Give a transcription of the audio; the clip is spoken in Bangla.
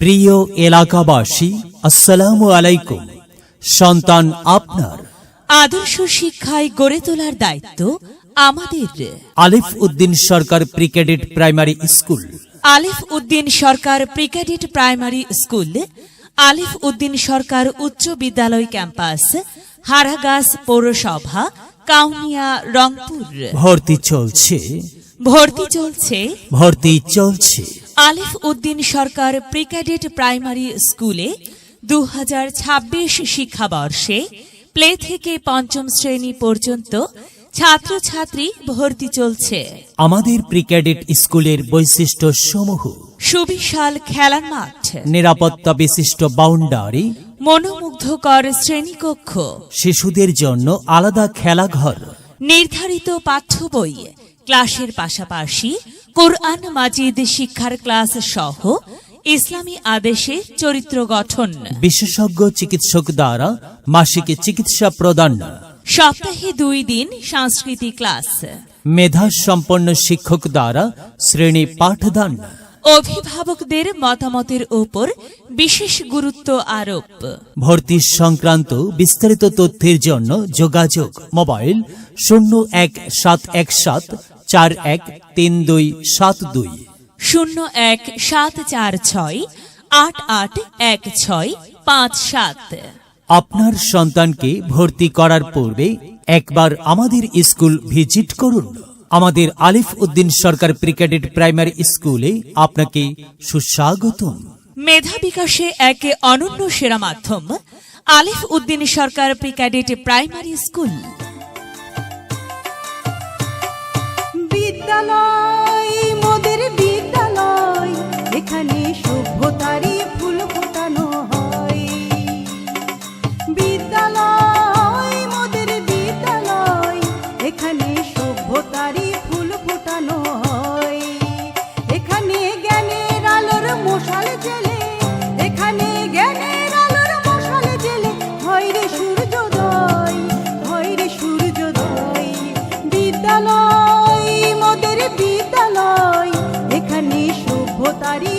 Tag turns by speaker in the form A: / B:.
A: প্রিয় এলাকাবাসী, আসসালামু আলাইকুম। সন্তান আপনার,
B: আদর্শ শিক্ষায় গড়ে তোলার দায়িত্ব আমাদের।
A: আলিফ উদ্দিন সরকার প্রি ক্যাডেট প্রাইমারি স্কুল,
B: আলিফ উদ্দিন সরকার প্রি ক্যাডেট প্রাইমারি স্কুল, আলিফ উদ্দিন সরকার উচ্চ বিদ্যালয় ক্যাম্পাস, হারাগাছ পৌরসভা, কাউনিয়া, রংপুর।
A: ভর্তি চলছে,
B: ভর্তি চলছে।
A: ভর্তি চলছে।
B: আলিফ উদ্দিন সরকার প্রি ক্যাডেট প্রাইমারি স্কুলে 2026 শিক্ষাবর্ষে প্লে থেকে পঞ্চম শ্রেণী পর্যন্ত ছাত্রছাত্রী ভর্তি চলছে।
A: আমাদের প্রি ক্যাডেট স্কুলের বৈশিষ্ট্য সমূহ:
B: সুবিশাল খেলার মাঠ,
A: নিরাপত্তা বিশিষ্ট বাউন্ডারি,
B: মনোমুগ্ধকর শ্রেণীকক্ষ,
A: শিশুদের জন্য আলাদা খেলাঘর,
B: নির্ধারিত পাঠ্য বই, ক্লাসের পাশাপাশি কোরআন মাজিদ শিক্ষার ক্লাস সহ ইসলামী আদেশে চরিত্র গঠন,
A: বিশেষজ্ঞ চিকিৎসক দ্বারা মাসিক চিকিৎসা প্রদান,
B: সপ্তাহে 2 দিন সাংস্কৃতিক ক্লাস,
A: মেধা সম্পন্ন শিক্ষক দ্বারা শ্রেণী পাঠদান,
B: অভিভাবকদের মতামতের উপর বিশেষ গুরুত্ব আরোপ।
A: ভর্তি সংক্রান্ত বিস্তারিত তথ্যের জন্য যোগাযোগ মোবাইল 01717413272,
B: 01746881657।
A: আপনার সন্তানকে ভর্তি করার পূর্বে একবার আমাদের স্কুল ভিজিট করুন। আমাদের আলিফ উদ্দিন সরকার প্রি ক্যাডেট প্রাইমারি স্কুলে আপনাকে সুস্বাগতম।
B: মেধা বিকাশে এক অনন্য সেরা মাধ্যম আলিফ উদ্দিন সরকার প্রি ক্যাডেট প্রাইমারি স্কুল।
C: বিদ্যালয় মোদের বিদ্যালয়, এখানে সভ্যতারই ফুল ফোটানো হয়। বিদ্যালয় মোদের বিদ্যালয়, এখানে সভ্যতারই ফুল ফোটানো হয়। এখানে জ্ঞানের আলোর মশাল জ্বেলে, এখানে জ্ঞানের আলোর মশাল জ্বেলে হয় রে সূর্যোদয়, হয় রে সূর্যোদয়। বিদ্যালয় মোদের বিদ্যালয়, এখানে সভ্যতারই